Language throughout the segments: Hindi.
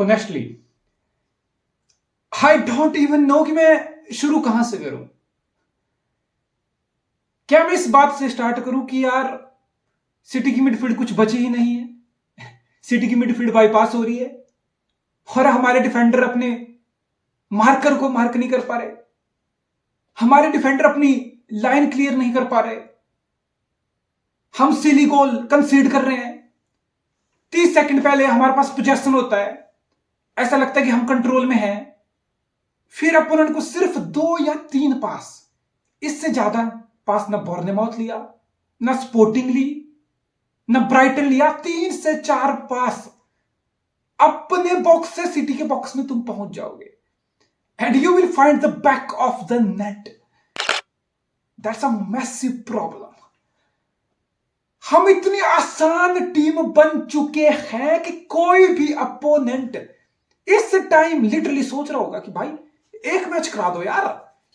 Honestly I don't even know कि मैं शुरू कहां से करूं। क्या मैं इस बात से स्टार्ट करूं कि यार सिटी की मिडफील्ड कुछ बची ही नहीं है। सिटी की मिडफील्ड बाईपास हो रही है और हमारे डिफेंडर अपने मार्कर को मार्क नहीं कर पा रहे, हमारे डिफेंडर अपनी लाइन क्लियर नहीं कर पा रहे, हम सिली गोल कंसीड कर रहे हैं। 30 सेकंड पहले हमारे पास पोजेशन होता है, ऐसा लगता है कि हम कंट्रोल में हैं, फिर अपोनेंट को सिर्फ 2 या 3 पास, इससे ज्यादा पास ना बोर्नमाउथ लिया, ना स्पोर्टिंग ली, ना ब्राइटन लिया। 3 से 4 पास अपने बॉक्स से सिटी के बॉक्स में तुम पहुंच जाओगे and you will find the back of the net. That's a massive problem. हम इतनी आसान टीम बन चुके हैं कि कोई भी अपोनेंट इस टाइम लिटरली सोच रहा होगा कि भाई एक मैच करा दो यार।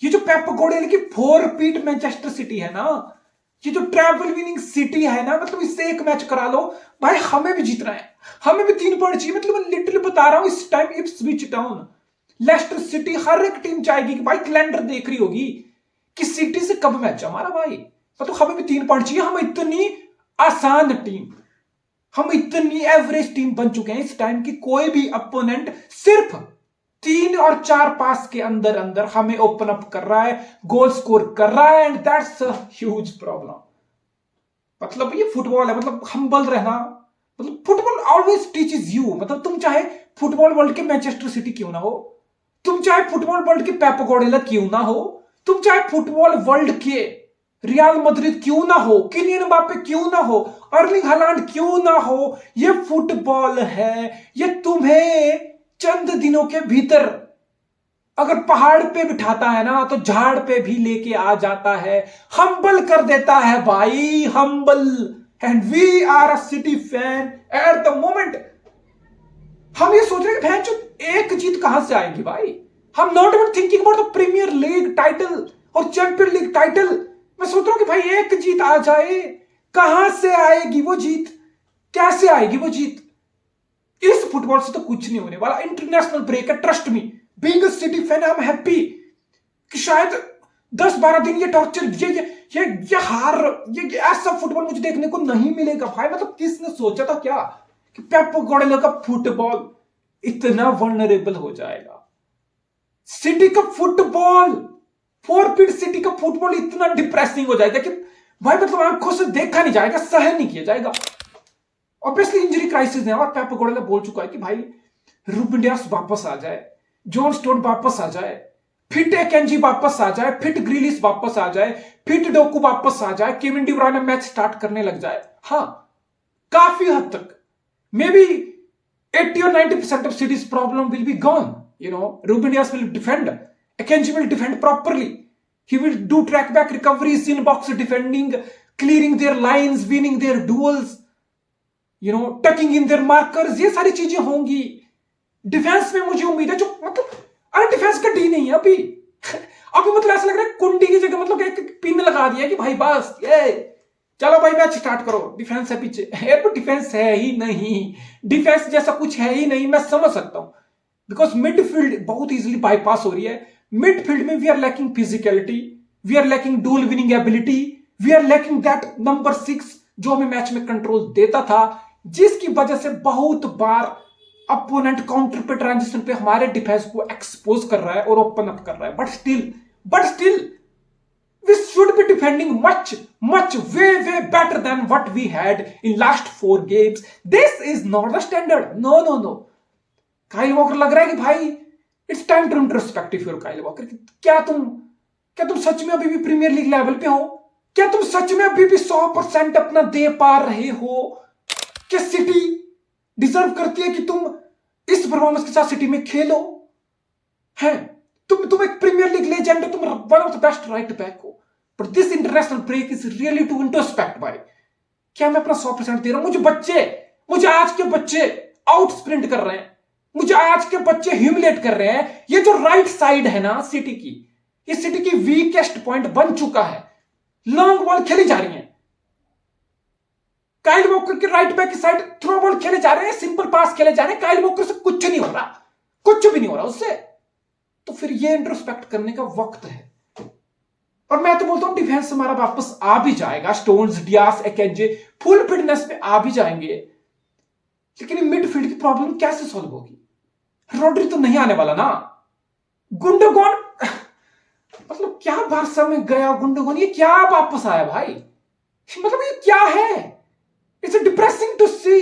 ये जो पेप गार्डियोला की 4 पीट मैनचेस्टर सिटी है ना, ये जो ट्रैवल विनिंग सिटी है ना, मतलब इससे एक मैच करा लो भाई, हमें भी जीतना है, हमें भी 3 पॉइंट चाहिए। मतलब मैं लिटरली बता रहा हूं, इस time Ipswich town, Leicester city, हर एक टीम चाहेगी कि भाई कैलेंडर देख रही होगी कि सिटी से कब मैच हमारा भाई, मतलब हमें भी 3 पॉइंट चाहिए। हम इतनी आसान टीम, हम इतनी एवरेज टीम बन चुके हैं इस टाइम कि कोई भी अपोनेंट सिर्फ 3 और 4 पास के अंदर अंदर हमें ओपन अप कर रहा है, गोल स्कोर कर रहा है, and that's a huge problem. मतलब ये फुटबॉल है, मतलब हम्बल रहना, मतलब फुटबॉल ऑलवेज टीचेस यू। मतलब तुम चाहे फुटबॉल वर्ल्ड के मैनचेस्टर सिटी क्यों ना हो, तुम चाहे फुटबॉल वर्ल्ड के पेप गार्डियोला क्यों ना हो, तुम चाहे फुटबॉल वर्ल्ड के रियल मैड्रिड क्यों ना हो, किलियन एम्बापे क्यों ना हो, अर्लिंग हालैंड क्यों ना हो, ये फुटबॉल है। ये तुम्हें चंद दिनों के भीतर अगर पहाड़ पे बिठाता है ना, तो झाड़ पे भी लेके आ जाता है, हम्बल कर देता है भाई, humble. And we are a City fan at the moment. हम ये सोच रहे हैं कि भैंचो एक जीत कहां से आएगी भाई। हम not even thinking about the Premier League title और चैंपियन लीग टाइटल। मैं सोच रहा हूं कि भाई एक जीत आ जाए, कहां से आएगी वो जीत, कैसे आएगी वो जीत। इस फुटबॉल से तो कुछ नहीं होने वाला। इंटरनेशनल ब्रेक है, trust me, being a City fan I am happy कि शायद 10-12 दिन ये टॉर्चर, ये हार, ये ऐसा फुटबॉल मुझे देखने को नहीं मिलेगा भाई। मतलब किसने सोचा था क्या कि पेप गार्डियोला का फुटबॉल इतना वल्नरेबल हो जाएगा। सिटी का फुटबॉल, 4 पीट सिटी का फुटबॉल इतना डिप्रेसिंग हो जाएगा कि भाई मतलब आंखों से देखा नहीं जाएगा, सहन नहीं किया जाएगा। ऑब्वियसली इंजरी क्राइसिस है और पेप गार्डियोला बोल चुका है कि भाई रूबेन डियास वापस आ जाए, जॉन स्टोन वापस आ जाए, फिट एकेंजी वापस आ जाए, फिट ग्रिलिश वापस आ जाए, फिट डोकू वापस आ जाए, केविन डी ब्रुयने मैच स्टार्ट करने लग जाए। हाँ, काफी हद तक may be 80 or 90% of City's problem will be gone. You know, Ruben Dias will defend. Akanji will defend properly. He will do track back recoveries, in box defending, clearing their lines, winning their duels, you know, tucking in their markers. ये सारी चीजें होंगी। डिफेंस में मुझे उम्मीद है, जो मतलब अरे डिफेंस का डी नहीं है अभी। अभी मतलब ऐसा लग रहा है कुंडी की जगह मतलब एक पिन लगा दिया कि भाई बस ये चलो भाई मैच स्टार्ट करो, डिफेंस है पीछे। यार तो डिफेंस है ही नहीं, डिफेंस जैसा कुछ है ही नहीं। मैं समझ सकता हूं बिकॉज मिडफील्ड बहुत इजीली बाईपास हो रही है। मिडफील्ड में we are lacking physicality, we are lacking duel winning ability, we are lacking that number 6 जो हमें मैच में कंट्रोल देता था, जिसकी वजह से बहुत बार अपोनेंट काउंटर पे, ट्रांजिशन पे हमारे डिफेंस को एक्सपोज कर रहा है और ओपन अप कर रहा है। But still we should be defending much way better than what we had in last 4 games. This is not the standard. No. Kyle Walker लग रहा है कि भाई it's time to introspective your Kyle Walker. क्या तुम सच में अभी भी प्रीमियर लीग लेवल पे हो? क्या तुम सच में अभी भी 100% अपना दे पा रहे हो? क्या सिटी डिजर्व करती है कि तुम इस परफॉर्मेंस के साथ सिटी में खेलो? है तुम एक प्रीमियर लीग लेजेंड हो, तुम one of the best right back हो, but this international break is really to introspect भाई। क्या मैं अपना 100% दे रहा हूं? मुझे आज के बच्चे आउट स्प्रिंट कर रहे हैं, मुझे आज के बच्चे ह्यूमिलेट कर रहे हैं। ये जो राइट साइड है ना सिटी की, ये सिटी की वीकेस्ट पॉइंट बन चुका है। लॉन्ग बॉल खेली जा रही है, काइल वॉकर के राइट बैक की साइड थ्रो बॉल खेले जा रहे हैं, सिंपल पास खेले जा रहे हैं, काइल वॉकर से कुछ नहीं हो रहा, कुछ भी नहीं हो रहा उससे। तो फिर ये इंट्रोस्पेक्ट करने का वक्त है। और मैं तो बोलता हूं डिफेंस हमारा वापस आ भी जाएगा, स्टोन्स, डियास, एकेंजे फुल फिटनेस पे आ भी जाएंगे, लेकिन मिडफील्ड की प्रॉब्लम कैसे सॉल्व होगी? रॉड्री तो नहीं आने वाला ना। गुंडोगन मतलब क्या बारसा में गया गुंडोगन, ये क्या वापस आया भाई? मतलब ये क्या है? It's depressing to see.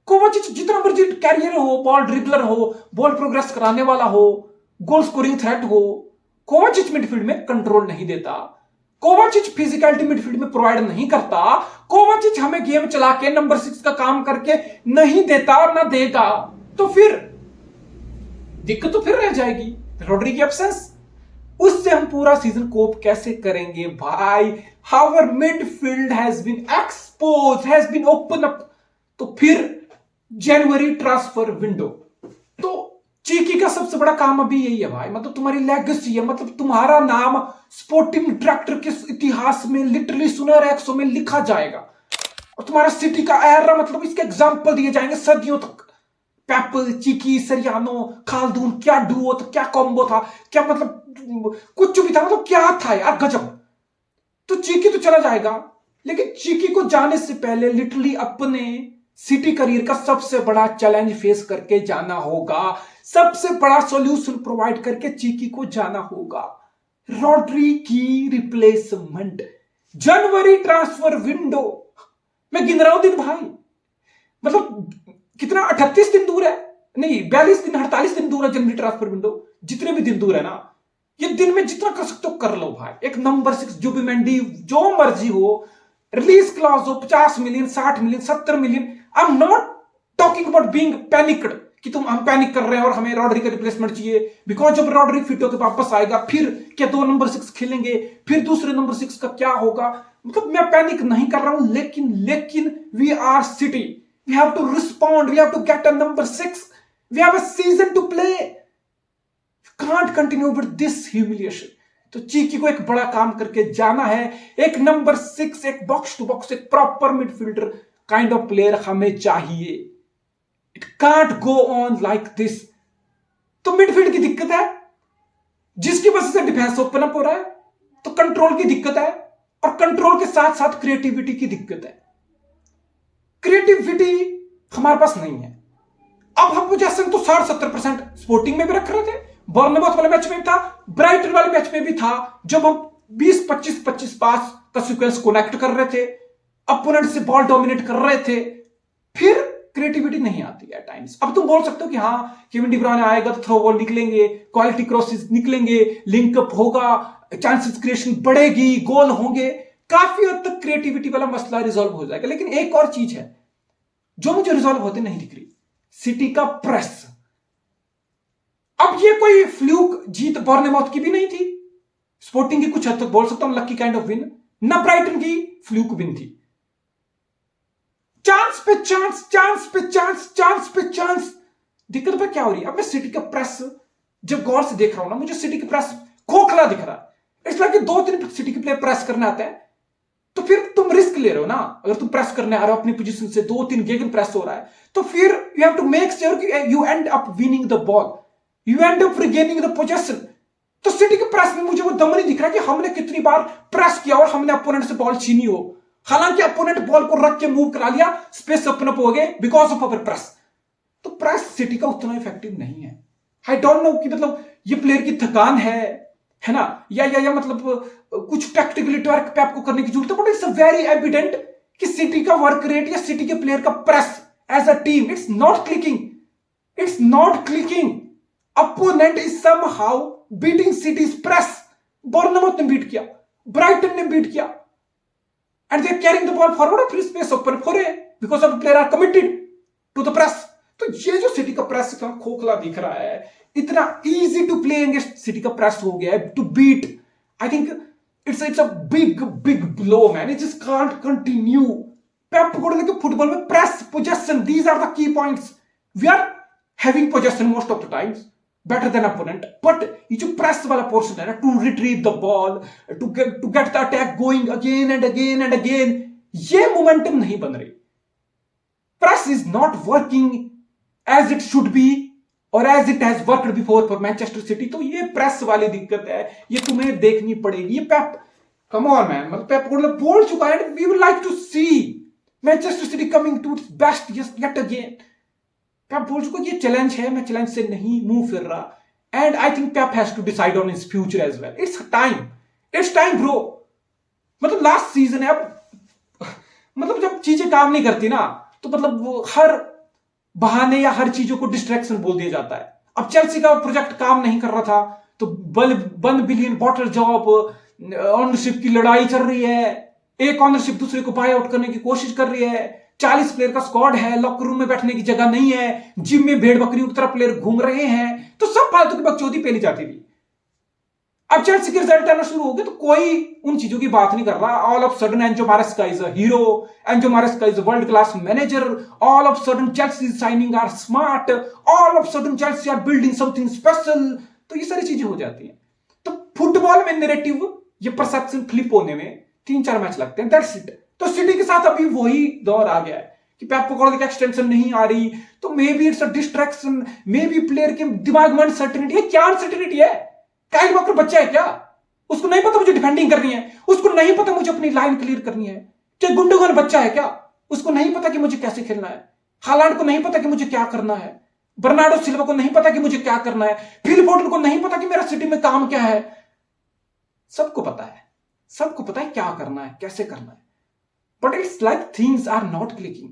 Kovacic जितना मर्जी कैरियर हो, बॉल ड्रिबलर हो, बॉल प्रोग्रेस कराने वाला हो, गोल स्कोरिंग थ्रेट हो, कोवाचिच मिडफील्ड में कंट्रोल नहीं देता, कोवाचिच फिजिकलिटी मिडफील्ड में प्रोवाइड नहीं करता, कोवाचिच हमें गेम चला के नंबर 6 का काम करके नहीं देता और ना देगा, तो फिर दिक्कत तो फिर रह जाएगी रॉड्री की एब्सेंस। उससे हम पूरा सीजन कोप कैसे करेंगे भाई? Our midfield has been expose, has been open up. तो फिर जनवरी ट्रांसफर विंडो, तो चीकी का सबसे बड़ा काम अभी यही है भाई, मतलब तुम्हारी लेगेसी है, मतलब तुम्हारा नाम स्पोर्टिंग डायरेक्टर के इतिहास में लिटरली सुनहरे अक्षरों में लिखा जाएगा, और तुम्हारा सिटी का एरा, मतलब इसके एग्जाम्पल दिए जाएंगे सदियों तक। पेपल, चिकी, सरियानो, खालदून, क्या डुओ था, क्या कॉम्बो था, क्या मतलब कुछ भी था, मतलब क्या था यार, गजब। तो चीकी तो चला जाएगा, लेकिन चीकी को जाने से पहले लिटरली अपने सिटी करियर का सबसे बड़ा चैलेंज फेस करके जाना होगा, सबसे बड़ा सॉल्यूशन प्रोवाइड करके चीकी को जाना होगा, रॉड्री की रिप्लेसमेंट। जनवरी ट्रांसफर विंडो, मैं गिन रहा हूं दिन भाई, मतलब कितना 38 दिन दूर है, नहीं 42 दिन 48 दिन दूर है जनवरी ट्रांसफर विंडो। जितने भी दिन दूर है ना, ये दिन में जितना कर सकते हो कर लो भाई। एक नंबर 6 जुबिमेंडी, जो मर्जी हो, रिलीज क्लॉज हो 50 million, 60 million, 70 million. I am not talking about being panicked कि हम पैनिक कर रहे हैं और हमें रॉड्री का रिप्लेसमेंट चाहिए, बिकॉज जब रॉड्री फिट होकर वापस आएगा फिर क्या 2 नंबर 6 खेलेंगे, फिर दूसरे नंबर 6 का क्या होगा? मतलब मैं पैनिक नहीं कर रहा हूं, लेकिन we are City, we have to respond, we have to get a number 6, we have a season to play, can't continue with this humiliation. तो चीकी को एक बड़ा काम करके जाना है, एक नंबर 6, एक बॉक्स टू बॉक्स, एक proper midfielder kind of player हमें चाहिए। It can't go on like this. तो मिडफील्ड की दिक्कत है, जिसकी वजह से डिफेंस ओपन अप हो रहा है, तो कंट्रोल की दिक्कत है, और कंट्रोल के साथ साथ क्रिएटिविटी की दिक्कत है। क्रिएटिविटी हमारे पास नहीं है। अब हम पोजेशन तो 60-70% स्पोर्टिंग में भी रख रहे थे, बर्नमौथ वाले मैच में था, ब्राइटन वाले मैच में भी था, जब हम 20-25 पास का सीक्वेंस कनेक्ट कर रहे थे, अपोनेंट से बॉल डोमिनेट कर रहे थे, फिर क्रिएटिविटी नहीं आती है टाइम्स। अब तुम बोल सकते हो कि हाँ केविन डी ब्रुयने आएगा तो थ्रो बॉल निकलेंगे, क्वालिटी क्रॉसेस निकलेंगे, लिंकअप होगा, चांसेस क्रिएशन बढ़ेगी, गोल होंगे, काफी हद तक क्रिएटिविटी वाला मसला रिजॉल्व हो जाएगा। लेकिन एक और चीज है जो मुझे रिजॉल्व होते नहीं दिख रही, सिटी का प्रेस। अब ये कोई फ्लूक जीत बॉर्नेमॉथ की भी नहीं थी, स्पोर्टिंग की कुछ हद तक बोल सकता हूं लकी काइंड ऑफ विन, ना ब्राइटन की फ्लूक विन थी। चांस पे चांस, चांस पे चांस, चांस पे चांस। दिक्कत पे क्या हो रही है? अब मैं सिटी का प्रेस जब गौर से देख रहा हूं ना, मुझे सिटी का प्रेस खोखला दिख रहा है। इसलिए कि 2-3 सिटी के प्लेयर प्रेस करने आते हैं, तो फिर तुम रिस्क ले रहे हो ना। अगर तुम प्रेस करने आ रहे हो अपनी पोजीशन से, 2-3 गेगन प्रेस हो रहा है, तो फिर you have to make sure कि you end up winning the ball, you end up regaining the position. तो सिटी के प्रेस में मुझे वो दम नहीं दिख रहा कि हमने कितनी बार प्रेस किया और हमने अपोनेंट से बॉल छीनी हो। हालांकि अपोनेंट बॉल को रख के मूव करा लिया, स्पेस ओपन अप हो गए बिकॉज ऑफ अवर प्रेस। तो प्रेस सिटी का उतना इफेक्टिव नहीं है। आई डोंट नो कि मतलब ये प्लेयर की थकान है ना, या मतलब कुछ टैक्टिकली वर्क पे आपको करने की जरूरत है, बट इट्स वेरी एविडेंट कि सिटी का वर्क रेट या सिटी के प्लेयर का press as a team it's not clicking, it's not clicking. Opponent is somehow beating city's press. Bournemouth ने बीट किया, ब्राइटन ने बीट किया, and they are carrying the ball forward और free space open for it because of the player are committed to the press। तो ये जो सिटी का प्रेस इतना खोखला दिख रहा है, इतना easy to play against City का प्रेस हो गया है to beat. I think it's a big blow man, it just can't continue. Pep Guardiola के फुटबॉल में press, possession, these are the key points. We are having possession most of the times better than opponent, but ये जो प्रेस वाला पोर्शन है ना, to retrieve the ball, to get the attack going again and again and again, ये मोमेंटम नहीं बन रही। Press is not working as it should be और as it has worked before for Manchester City. तो ये प्रेस वाली दिक्कत है, ये तुम्हें देखनी पड़ेगी। ये पेप, कम ऑन मैन, मतलब पेप बोल चुका है, we would like to see Manchester City coming to its best yet again. Pep बोल चुका ये चैलेंज है, मैं चैलेंज से नहीं मुंह फिर रहा। And I think Pep has to decide on his future as well. It's time bro. मतलब लास्ट सीजन है अब, मतलब जब चीजें काम नहीं करती ना तो मतलब वो हर बहाने या हर चीजों को डिस्ट्रैक्शन बोल दिया जाता है। अब चेल्सी का प्रोजेक्ट काम नहीं कर रहा था तो 1 बिलियन बॉटल जॉब, ऑनरशिप की लड़ाई चल रही है, एक ऑनरशिप दूसरे को बाय आउट करने की कोशिश कर रही है, 40 प्लेयर का स्क्वाड है, लॉकर रूम में बैठने की जगह नहीं है, जिम में भेड़ बकरियों की तरह प्लेयर घूम रहे हैं, तो सब फालतू की बकचोदी पेली जाती थी। अब चेल्सी के रिजल्ट आना शुरू हो गए तो कोई उन चीजों की बात नहीं कर रहा। All of sudden Enzo Maresca is a hero, Enzo Maresca is a world class manager, all of sudden Chelsea signing are smart, all of sudden Chelsea are building something special. तो ये सारी चीजें हो जाती हैं। तो फुटबॉल में नैरेटिव, ये परसेप्शन फ्लिप होने में 3-4 मैच लगते हैं, दैट्स इट। तो सिटी के साथ अभी वही दौर आ गया है कि पेप गुर्डियोला की एक्सटेंशन नहीं आ रही, तो may be it's a distraction, may be player के दिमाग में अनसर्टेनिटी है। क्या अनसर्टेनिटी है? काइल वॉकर बच्चा है क्या? उसको नहीं पता मुझे डिफेंडिंग करनी है? उसको नहीं पता मुझे अपनी लाइन क्लियर करनी है? क्या गुंडोगन बच्चा है क्या? उसको नहीं पता कि मुझे कैसे खेलना है? हालांड को नहीं पता कि मुझे क्या करना है? बर्नार्डो सिल्वा को नहीं पता कि मुझे क्या करना है? फिल फोर्डन को नहीं पता कि मेरा सिटी में काम क्या है? सबको पता है, सबको पता है क्या करना है, कैसे करना है, but it's like things are not clicking.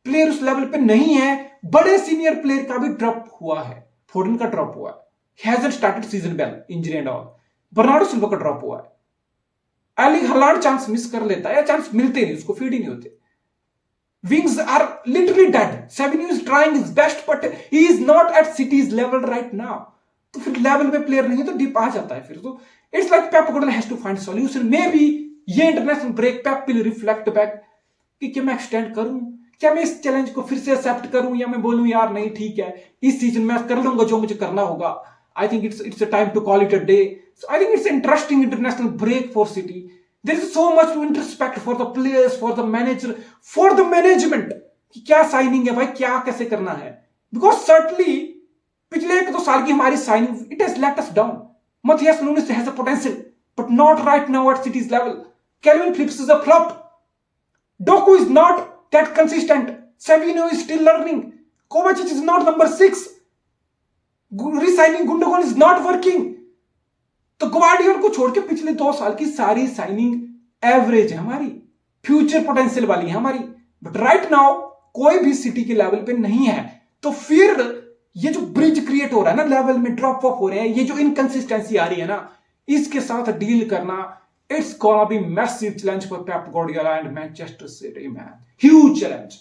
Player उस लेवल पे नहीं है। बड़े सीनियर प्लेयर का भी ड्रॉप हुआ है, फोर्डन का ड्रॉप हुआ है, he hasn't started season well, injury and all. Bernardo Silva का ड्रॉप हुआ है। एर्लिंग हालांड चांस मिस कर लेता है या चांस मिलते नहीं, उसको फीड ही नहीं होते। Wings are literally dead. Savinho is trying his best but he is not at city's level right now. तो फिर लेवल पे प्लेयर नहीं है तो डिप आ जाता है फिर। तो it's like Pep Guardiola has to find solution. Maybe ये international break Pep will reflect back कि क्या मैं एक्सटेंड करूं, क्या मैं इस चैलेंज को फिर से एक्सेप्ट करूं, या मैं बोलूं यार नहीं ठीक है, इस सीजन में कर लूंगा जो मुझे करना होगा। I think it's a time to call it a day. So I think it's an interesting international break for City. There is so much to introspect for the players, for the manager, for the management. कि क्या साइनिंग है भाई, क्या कैसे करना है? Because certainly पिछले 1-2 साल की हमारी signing it has let us down. Matthias Nunes has a potential, but not right now at City's level. Calvin Phillips is a flop. Doku is not that consistent. Savinho is still learning. Kovacic is not number 6. Resigning Gundogan is not working. तो ग्वार्डियोला को छोड़ के पिछले 2 साल की सारी साइनिंग एवरेज है हमारी, फ्यूचर पोटेंशियल वाली है हमारी, बट राइट नाउ कोई भी सिटी के लेवल पे नहीं है। तो फिर ये जो ब्रिज क्रिएट हो रहा है ना, लेवल में ड्रॉप ऑफ हो रहे हैं, ये जो इनकंसिस्टेंसी आ रही है ना, इसके साथ डील करना, it's gonna be massive challenge for Pep Guardiola and Manchester City man, huge challenge.